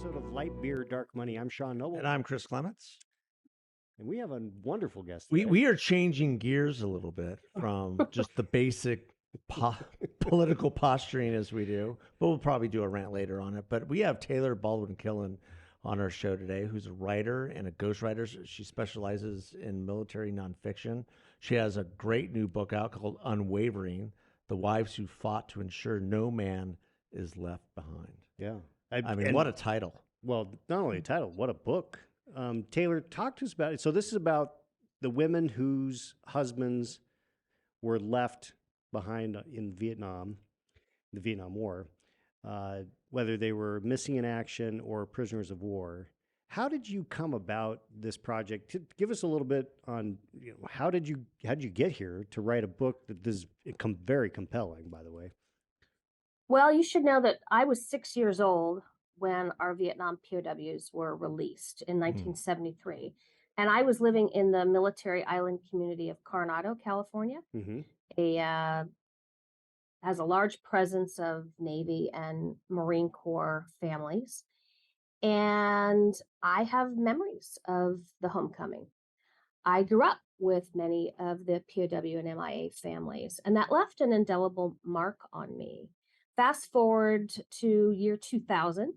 episode of Light Beer, Dark Money. I'm Sean Noble, And I'm Chris Clements. and we have a wonderful guest We today. we are changing gears a little bit from just the basic political posturing as we do, but we'll probably do a rant later on it. But we have Taylor Baldwin Kiland on our show today, who's a writer and a ghostwriter. She specializes in military nonfiction. She has a great new book out called Unwavering: The Wives Who Fought to Ensure No Man is Left Behind. Yeah. I mean, what a title. Well, not only a title, what a book. Taylor, talk to us about it. So this is about the women whose husbands were left behind in Vietnam, the Vietnam War, whether they were missing in action or prisoners of war. How did you come about this project? Give us a little bit on how did you get here to write a book that is very compelling, by the way. Well, you should know that I was 6 years old when our Vietnam POWs were released in 1973. And I was living in the military island community of Coronado, California. Has a large presence of Navy and Marine Corps families. And I have memories of the homecoming. I grew up with many of the POW and MIA families, and that left an indelible mark on me. Fast forward to year 2000,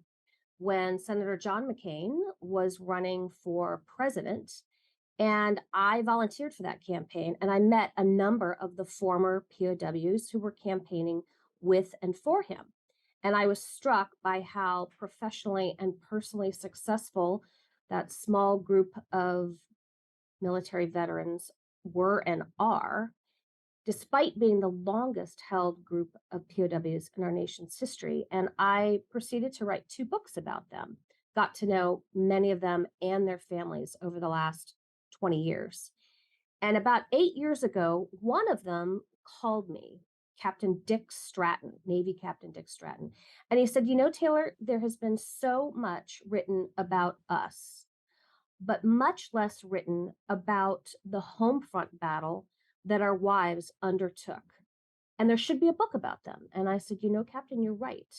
when Senator John McCain was running for president, and I volunteered for that campaign, and I met a number of the former POWs who were campaigning with and for him. And I was struck by how professionally and personally successful that small group of military veterans were and are, despite being the longest held group of POWs in our nation's history. And I proceeded to write 2 books about them, got to know many of them and their families over the last 20 years. And about 8 years ago, one of them called me, Captain Dick Stratton, Navy Captain Dick Stratton. And he said, Taylor, there has been so much written about us, but much less written about the home front battle that our wives undertook. And there should be a book about them. And I said, Captain, you're right.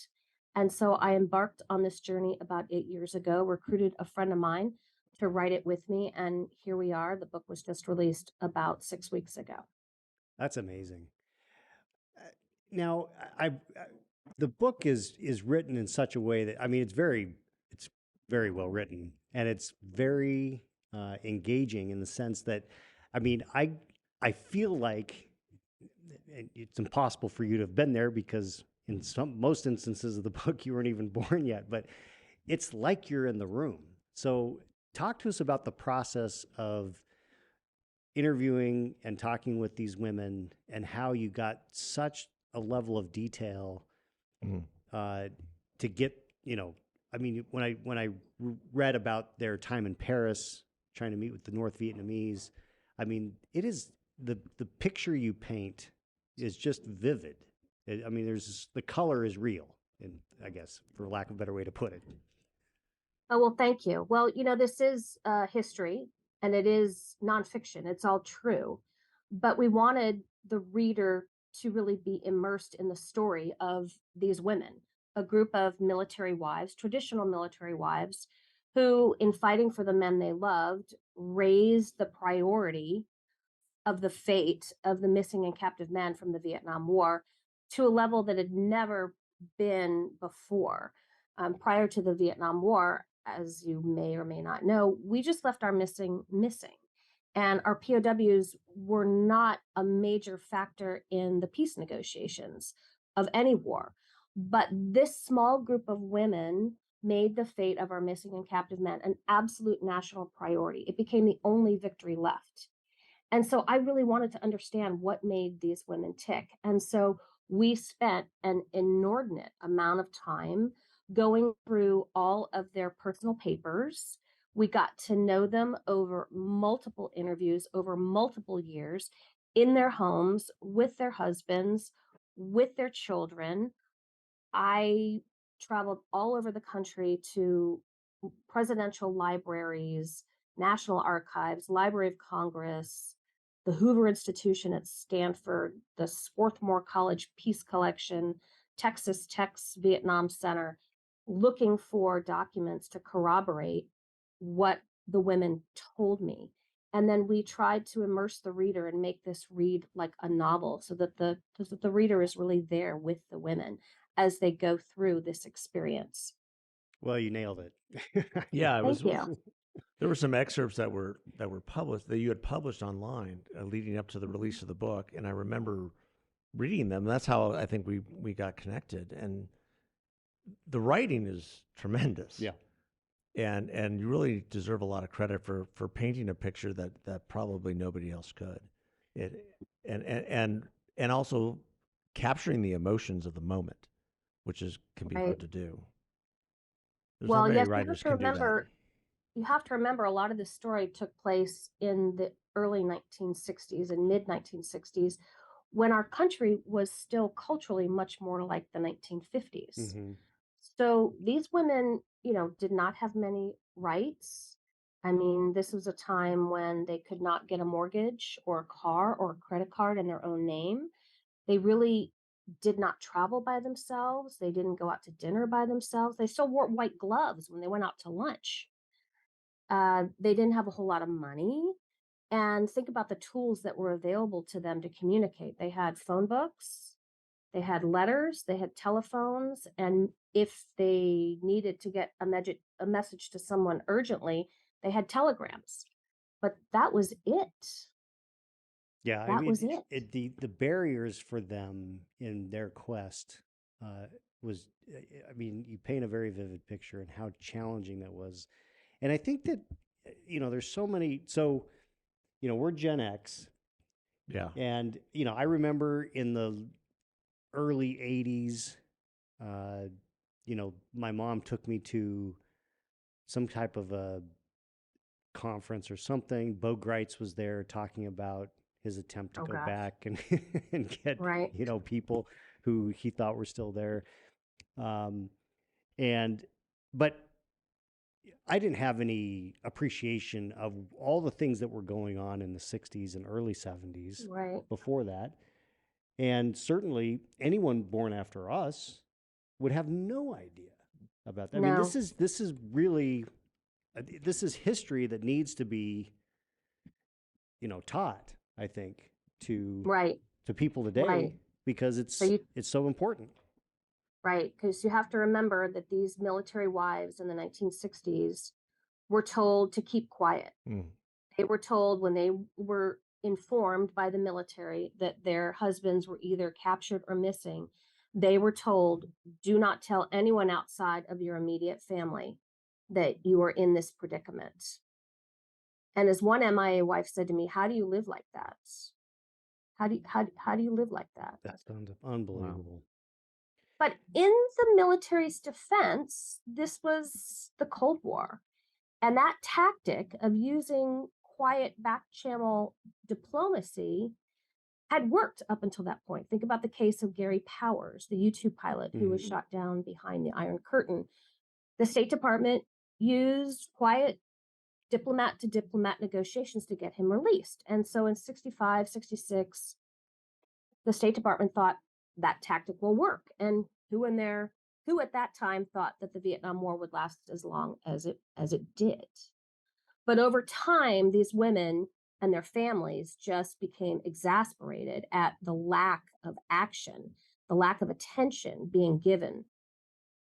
And so I embarked on this journey about 8 years ago, recruited a friend of mine to write it with me. And here we are. The book was just released about 6 weeks ago. That's amazing. Now, the book is written in such a way that, it's very well written, and it's very engaging in the sense that, I feel like it's impossible for you to have been there because in most instances of the book, you weren't even born yet, but it's like you're in the room. So talk to us about the process of interviewing and talking with these women and how you got such a level of detail to get, when I read about their time in Paris, trying to meet with the North Vietnamese, it is the picture you paint is just vivid. The color is real, and I guess, for lack of a better way to put it. Oh, well, thank you. Well, this is history, and it is nonfiction. It's all true. But we wanted the reader to really be immersed in the story of these women, a group of military wives, traditional military wives, who, in fighting for the men they loved, raised the priority of the fate of the missing and captive men from the Vietnam War to a level that had never been before. Prior to the Vietnam War, as you may or may not know, we just left our missing. And our POWs were not a major factor in the peace negotiations of any war. But this small group of women made the fate of our missing and captive men an absolute national priority. It became the only victory left. And so I really wanted to understand what made these women tick. And so we spent an inordinate amount of time going through all of their personal papers. We got to know them over multiple interviews, over multiple years, in their homes, with their husbands, with their children. I traveled all over the country to presidential libraries, National Archives, Library of Congress, the Hoover Institution at Stanford, the Swarthmore College Peace Collection, Texas Tech's Vietnam Center. looking for documents to corroborate what the women told me. And then we tried to immerse the reader and make this read like a novel so that the reader is really there with the women as they go through this experience. Well, you nailed it. Yeah, it was. Thank you. There were some excerpts that were published that you had published online leading up to the release of the book, and I remember reading them. That's how I think we got connected. And the writing is tremendous. Yeah. And you really deserve a lot of credit for painting a picture that probably nobody else could. It and also capturing the emotions of the moment, which can be hard Right. to do. There's Well, not many yes, writers can do that. you have to remember a lot of this story took place in the early 1960s and mid 1960s when our country was still culturally much more like the 1950s. Mhm. So these women, did not have many rights. I mean, this was a time when they could not get a mortgage or a car or a credit card in their own name. They really did not travel by themselves. They didn't go out to dinner by themselves. They still wore white gloves when they went out to lunch. They didn't have a whole lot of money. And think about the tools that were available to them to communicate. They had phone books, they had letters, they had telephones, and if they needed to get a message to someone urgently, they had telegrams. But that was it. Yeah, I That mean, was it. the barriers for them in their quest was, I mean, you paint a very vivid picture and how challenging that was. And I think that, there's so many, so, we're Gen X, Yeah. and, I remember in the early 80s, uh, my mom took me to some type of a conference or something. Bo Greitz was there talking about his attempt to Oh go gosh. back and and get Right. people who he thought were still there. Um, and but I didn't have any appreciation of all the things that were going on in the 60s and early 70s Right. before that. And certainly anyone born after us would have no idea about that. I mean, No. this is really this is history that needs to be, taught, I think, to Right. people today Right. because So you it's so important. right, because you have to remember that these military wives in the 1960s were told to keep quiet. Mm. They were told when they were informed by the military that their husbands were either captured or missing, they were told, do not tell anyone outside of your immediate family that you are in this predicament. And as one MIA wife said to me, how do you live like that? How do you live like that? That sounds Wow. unbelievable. But in the military's defense, this was the Cold War. And that tactic of using quiet back channel diplomacy had worked up until that point. Think about the case of Gary Powers, the U-2 pilot who was shot down behind the Iron Curtain. The State Department used quiet diplomat to diplomat negotiations to get him released. And so in 65, 66, the State Department thought that tactic will work. And who at that time thought that the Vietnam War would last as long as it did? But over time, these women and their families just became exasperated at the lack of action, the lack of attention being given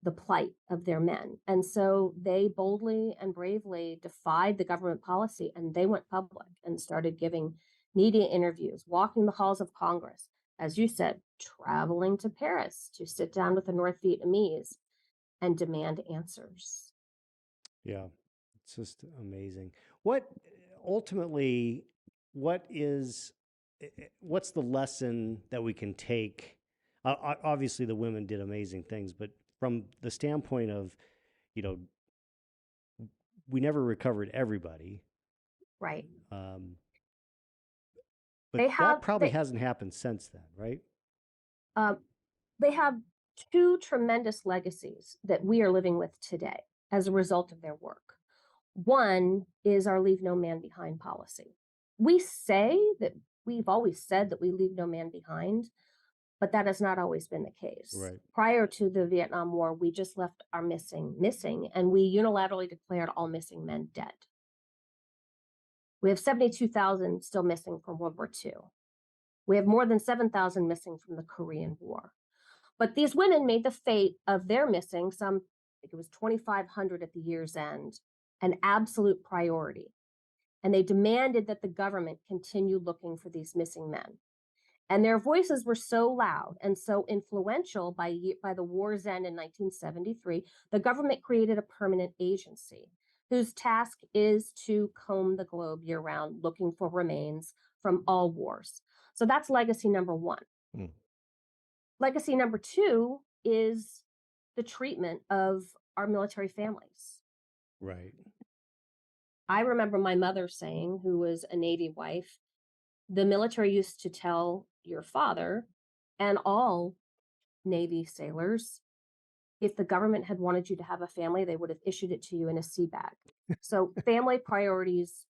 the plight of their men. And so they boldly and bravely defied the government policy and they went public and started giving media interviews, walking the halls of Congress, as you said, traveling to Paris to sit down with the North Vietnamese and demand answers. Yeah, it's just amazing. What ultimately, what is, what's the lesson that we can take? Obviously, the women did amazing things, but from the standpoint of, you know, we never recovered everybody. Right. But that probably hasn't happened since then, right? They have two tremendous legacies that we are living with today as a result of their work. One is our Leave No Man Behind policy. We've always said that we leave no man behind, But that has not always been the case. Right. Prior to the Vietnam War, we just left our missing, and we unilaterally declared all missing men dead. We have 72,000 still missing from World War II. We have more than 7,000 missing from the Korean War. But these women made the fate of their missing, I think it was 2,500 at the year's end, an absolute priority. And they demanded that the government continue looking for these missing men. And their voices were so loud and so influential by the war's end in 1973, the government created a permanent agency whose task is to comb the globe year-round, looking for remains from all wars. So that's legacy number one. Mm. Legacy number two is the treatment of our military families. Right. I remember my mother saying, who was a Navy wife, the military used to tell your father and all Navy sailors, if the government had wanted you to have a family, they would have issued it to you in a sea bag. So family priorities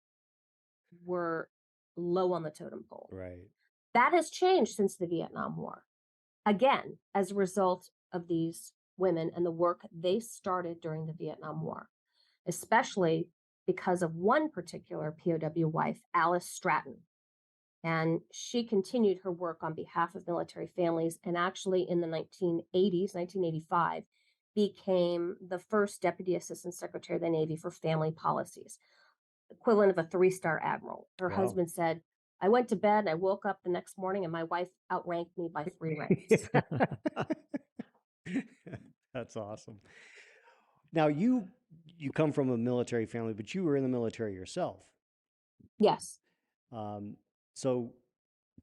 were low on the totem pole. Right. That has changed since the Vietnam War. Again, as a result of these women and the work they started during the Vietnam War, especially because of one particular POW wife, Alice Stratton. And she continued her work on behalf of military families, and actually in the 1980s, 1985, became the first Deputy Assistant Secretary of the Navy for family policies, equivalent of a 3-star admiral. Her Wow. husband said, I went to bed and I woke up the next morning and my wife outranked me by 3 ranks. That's awesome. Now you come from a military family, but you were in the military yourself. Yes. So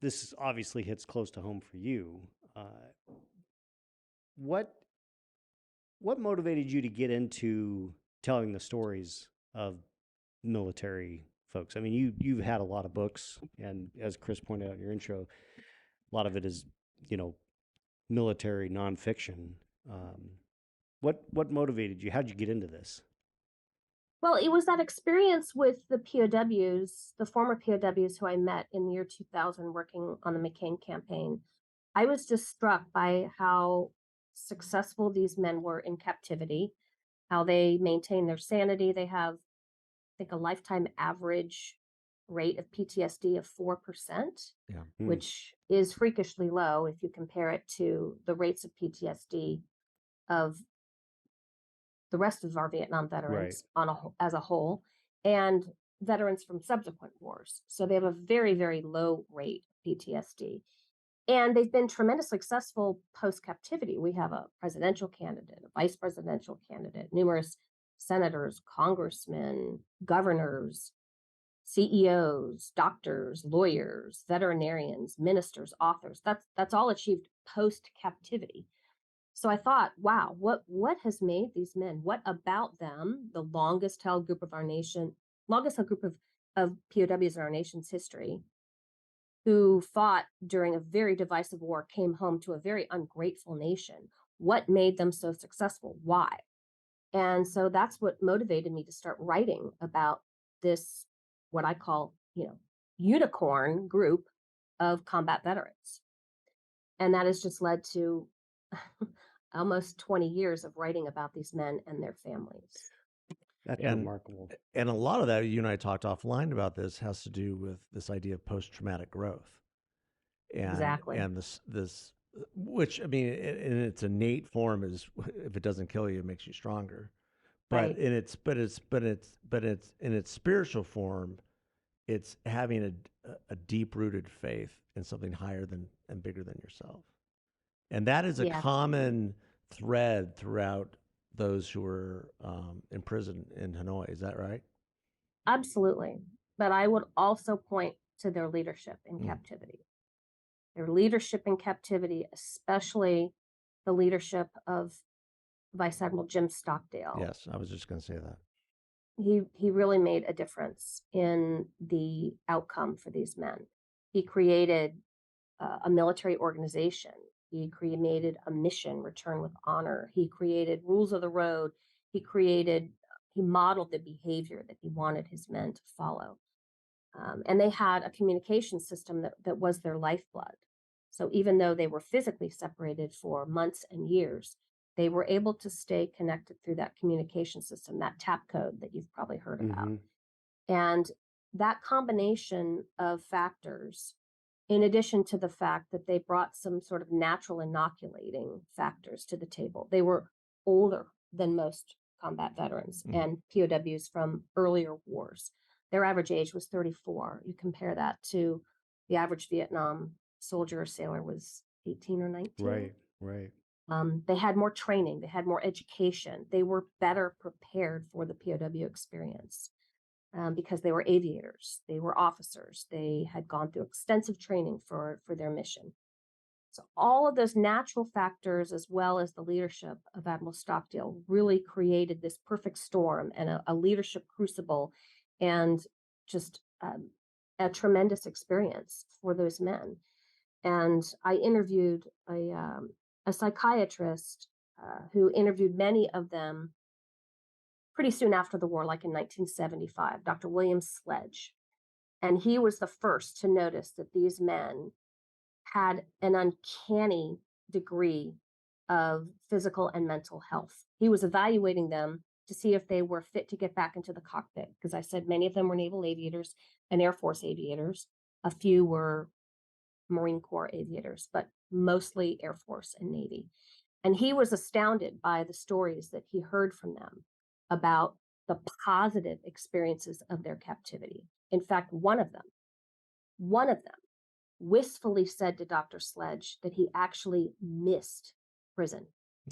this obviously hits close to home for you. What motivated you to get into telling the stories of military folks? I mean, you've had a lot of books, and as Chris pointed out in your intro, a lot of it is, military nonfiction. What motivated you? How'd you get into this? Well, it was that experience with the POWs, the former POWs who I met in the year 2000 working on the McCain campaign. I was just struck by how successful these men were in captivity, how they maintain their sanity. They have, I think, a lifetime average rate of PTSD of 4%, Yeah. which is freakishly low if you compare it to the rates of PTSD of the rest of our Vietnam veterans as a whole, and veterans from subsequent wars. So they have a very, very low rate of PTSD. And they've been tremendously successful post-captivity. We have a presidential candidate, a vice presidential candidate, numerous senators, congressmen, governors, CEOs, doctors, lawyers, veterinarians, ministers, authors. That's all achieved post-captivity. So I thought, wow, what has made these men? What about them, the longest held group of POWs in our nation's history, who fought during a very divisive war, came home to a very ungrateful nation? What made them so successful? Why? And so that's what motivated me to start writing about this, what I call, unicorn group of combat veterans. And that has just led to almost 20 years of writing about these men and their families. That's remarkable. And a lot of that, you and I talked offline about this, has to do with this idea of post-traumatic growth. And, Exactly. And this, which, I mean, in its innate form is, if it doesn't kill you, it makes you stronger. But Right. in its in its spiritual form, it's having a deep-rooted faith in something higher than and bigger than yourself. And that is a Yeah. common thread throughout those who were in prison in Hanoi. Is that right? Absolutely. But I would also point to their leadership in captivity. Their leadership in captivity, especially the leadership of Vice Admiral Jim Stockdale. Yes, I was just going to say that. He really made a difference in the outcome for these men. He created a military organization. He created a mission, Return with Honor. He created rules of the road. He modeled the behavior that he wanted his men to follow. And they had a communication system that was their lifeblood. So even though they were physically separated for months and years, they were able to stay connected through that communication system, that tap code that you've probably heard about. And that combination of factors, in addition to the fact that they brought some sort of natural inoculating factors to the table, they were older than most combat veterans and POWs from earlier wars. Their average age was 34. You compare that to the average Vietnam soldier or sailor was 18 or 19. Right, right. They had more training, they had more education, they were better prepared for the POW experience because they were aviators, they were officers, they had gone through extensive training for their mission. So all of those natural factors, as well as the leadership of Admiral Stockdale, really created this perfect storm and a leadership crucible, and just a tremendous experience for those men. And I interviewed a psychiatrist who interviewed many of them pretty soon after the war, like in 1975, Dr. William Sledge. And he was the first to notice that these men had an uncanny degree of physical and mental health. He was evaluating them to see if they were fit to get back into the cockpit, because I said many of them were naval aviators and Air Force aviators. A few were Marine Corps aviators, but mostly Air Force and Navy. And he was astounded by the stories that he heard from them about the positive experiences of their captivity. In fact, one of them wistfully said to Dr. Sledge that he actually missed prison.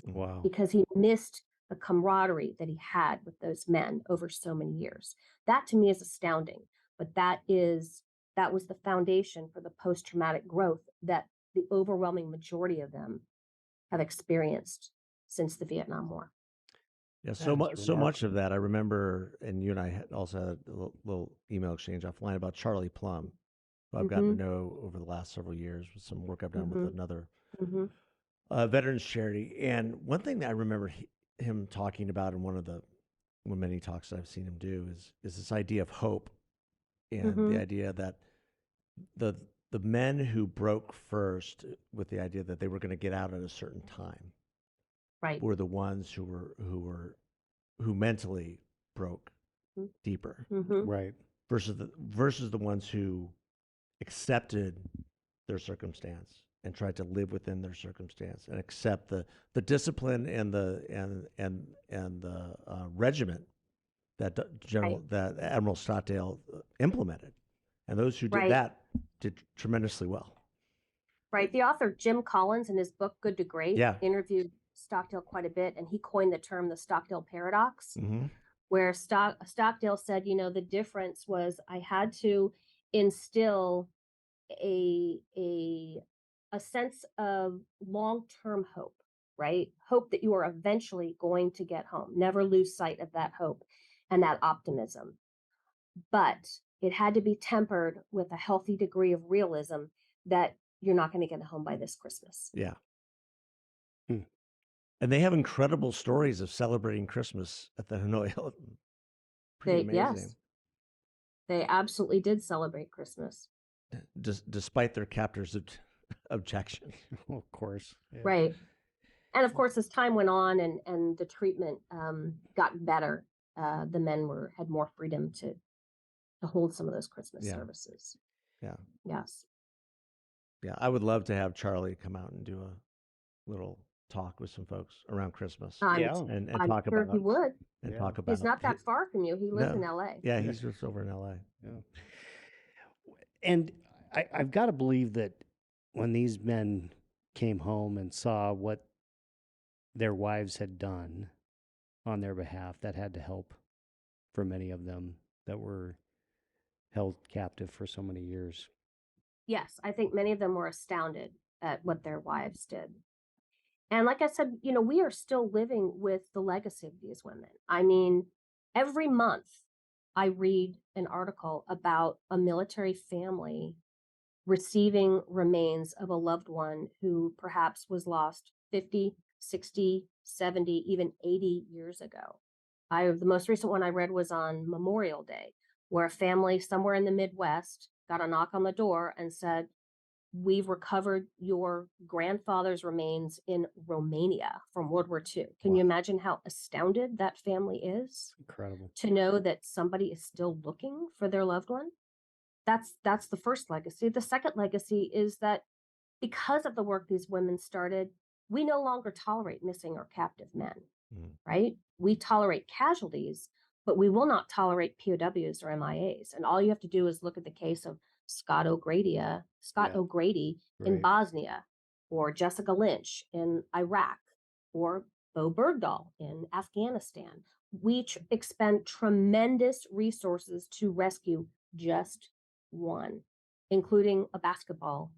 Wow. Because he missed the camaraderie that he had with those men over so many years. That to me is astounding, but that was the foundation for the post-traumatic growth that the overwhelming majority of them have experienced since the Vietnam War. Yeah, so much of that I remember, and you and I also had a little email exchange offline about Charlie Plum, who I've gotten to know over the last several years with some work I've done with another veterans charity. And one thing that I remember him talking about in one of the many talks that I've seen him do is this idea of hope, and the idea that the men who broke first with the idea that they were going to get out at a certain time, right, were the ones who mentally broke deeper, right, versus the ones who accepted their circumstance and tried to live within their circumstance and accept the discipline and the regiment that that Admiral Stockdale implemented, and those who did that did tremendously well. Right. The author Jim Collins, in his book Good to Great, interviewed Stockdale quite a bit, and he coined the term the Stockdale paradox, where Stockdale said, the difference was I had to instill a sense of long-term hope, right? Hope that you are eventually going to get home. Never lose sight of that hope and that optimism. But it had to be tempered with a healthy degree of realism that you're not going to get home by this Christmas. Yeah. And they have incredible stories of celebrating Christmas at the Hanoi Hilton. Pretty amazing. Yes. They absolutely did celebrate Christmas. Despite their captors' objection. Well, of course. Yeah. Right. And of course, as time went on and the treatment got better, the men had more freedom to hold some of those Christmas services. Yeah. Yes. Yeah, I would love to have Charlie come out and do a little talk with some folks around Christmas. And I'm talk sure about he would. And talk about He's not that far from you. He lives in LA. Yeah, he's just over in LA. Yeah. And I've got to believe that when these men came home and saw what their wives had done on their behalf, that had to help for many of them that were held captive for so many years. Yes, I think many of them were astounded at what their wives did. And like I said, we are still living with the legacy of these women. I mean, every month I read an article about a military family receiving remains of a loved one who perhaps was lost 50, 60, 70, even 80 years ago. The most recent one I read was on Memorial Day, where a family somewhere in the Midwest got a knock on the door and said, we've recovered your grandfather's remains in Romania from World War II. Can you imagine how astounded that family is? Incredible. To know that somebody is still looking for their loved one? That's the first legacy. The second legacy is that because of the work these women started, we no longer tolerate missing or captive men, right? We tolerate casualties, but we will not tolerate POWs or MIAs. And all you have to do is look at the case of Scott O'Grady in Right. Bosnia, or Jessica Lynch in Iraq, or Bo Bergdahl in Afghanistan. We expend tremendous resources to rescue just one, including a basketball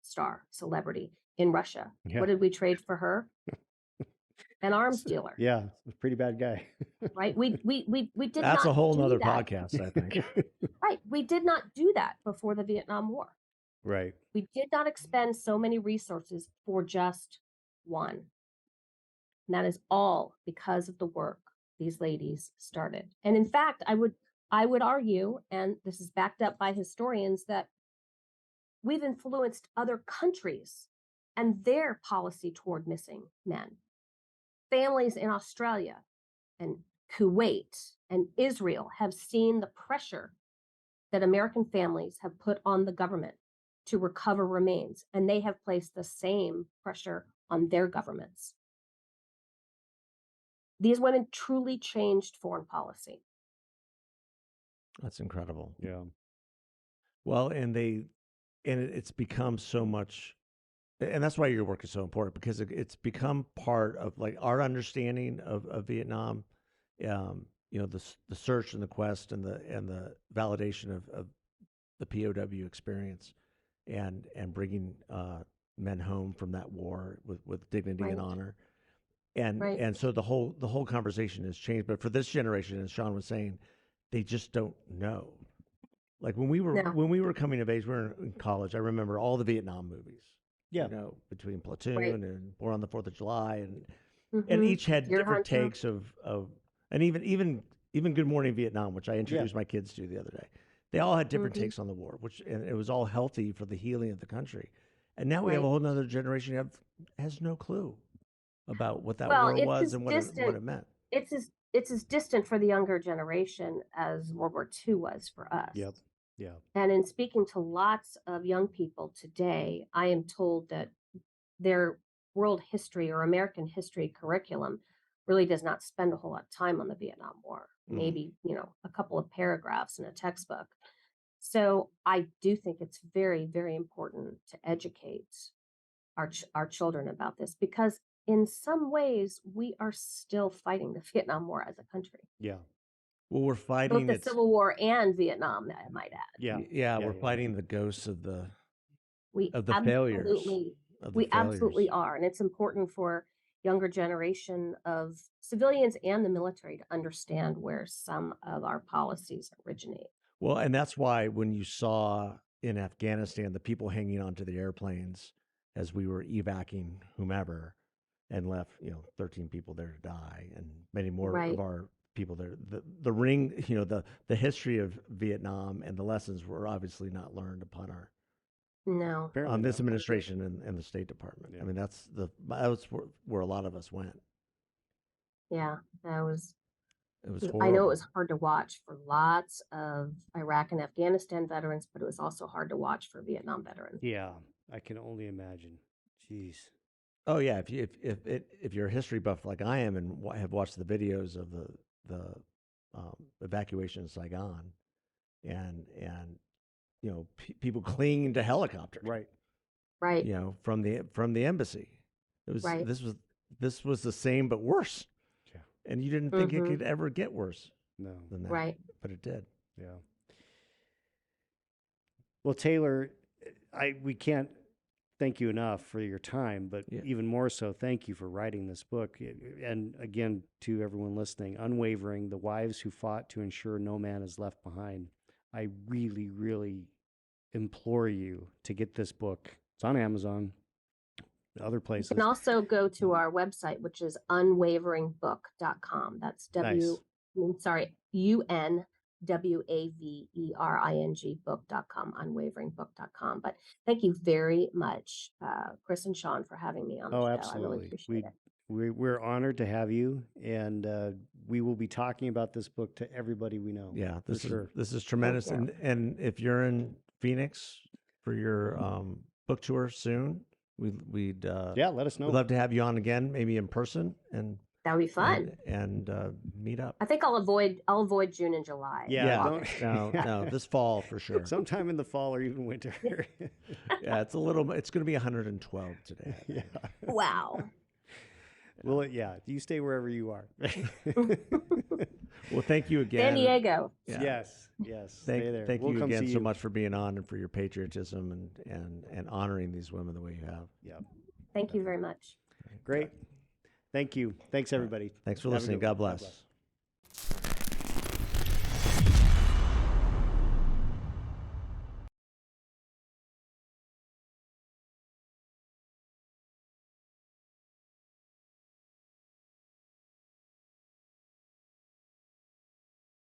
star celebrity in Russia. Yeah. What did we trade for her? An arms dealer. Yeah, a pretty bad guy. Right. We did That's not a whole do nother that. podcast, I think. Right. We did not do that before the Vietnam War. Right. We did not expend so many resources for just one. And that is all because of the work these ladies started. And in fact, I would argue, and this is backed up by historians, that we've influenced other countries and their policy toward missing men. Families in Australia and Kuwait and Israel have seen the pressure that American families have put on the government to recover remains, and they have placed the same pressure on their governments. These women truly changed foreign policy. That's incredible. Yeah. Well, and it's become so much, and that's why your work is so important, because it's become part of like our understanding of Vietnam. The search and the quest and the validation of the POW experience, and bringing men home from that war with dignity and honor, and so the whole conversation has changed. But for this generation, as Sean was saying, they just don't know. Like when we were coming of age, we were in college. I remember all the Vietnam movies. Yeah. Between Platoon and Born on the 4th of July, and Mm-hmm. each had different takes of and even Good Morning Vietnam, which I introduced my kids to the other day. They all had different takes on the war, and it was all healthy for the healing of the country. And now we have a whole other generation that has no clue about what that war was and what it meant. It's as distant for the younger generation as World War II was for us. Yep. Yeah. And in speaking to lots of young people today, I am told that their world history or American history curriculum really does not spend a whole lot of time on the Vietnam War. Maybe, a couple of paragraphs in a textbook. So I do think it's very, very important to educate our children about this, because in some ways we are still fighting the Vietnam War as a country. Yeah. Well, we're fighting both the Civil War and Vietnam, I might add. Yeah. We're fighting the ghosts of the failures. We absolutely failures. are. And it's important for younger generation of civilians and the military to understand where some of our policies originate. Well, and that's why when you saw in Afghanistan the people hanging onto the airplanes as we were evacuating whomever, and left 13 people there to die, and many more of our people there. The ring, the history of Vietnam and the lessons were obviously not learned upon on this administration and the State Department. I mean, that's where a lot of us went. Yeah, it was horrible. I know it was hard to watch for lots of Iraq and Afghanistan veterans, but it was also hard to watch for Vietnam veterans. Yeah, I can only imagine. Jeez. Oh yeah, if you're a history buff like I am and have watched the videos of the evacuation of Saigon, and people clinging to helicopters, right, from the embassy. It was this was the same but worse. Yeah, and you didn't think it could ever get worse. No, than that, but it did. Yeah. Well, Taylor, we can't thank you enough for your time, but even more so, thank you for writing this book. And again, to everyone listening, Unwavering, The Wives Who Fought to Ensure No Man is Left Behind. I really, really implore you to get this book. It's on Amazon, other places. You can also go to our website, which is unwaveringbook.com. That's WAVERING book.com, unwaveringbook.com. But thank you very much, Chris and Sean, for having me on the Oh, show. I absolutely. really appreciate it. We're honored to have you, and we will be talking about this book to everybody we know. Yeah, for sure. This is tremendous. you. And if you're in Phoenix for your book tour soon, we'd Yeah, let us know. we'd love to have you on again, maybe in person, and That would be fun. and meet up. I think I'll avoid June and July. Yeah, August. No, this fall for sure. Sometime in the fall or even winter. Yeah, it's going to be 112 today. Yeah. Wow. Well, yeah, you stay wherever you are. Well, thank you again. San Diego. Yeah. Yes. Stay there. Thank We'll you come again see so you. much for being on and for your patriotism and honoring these women the way you have. Yeah. Thank you very much. Great. Thank you. Thanks, everybody. Thanks for Have a listening. good one. God bless.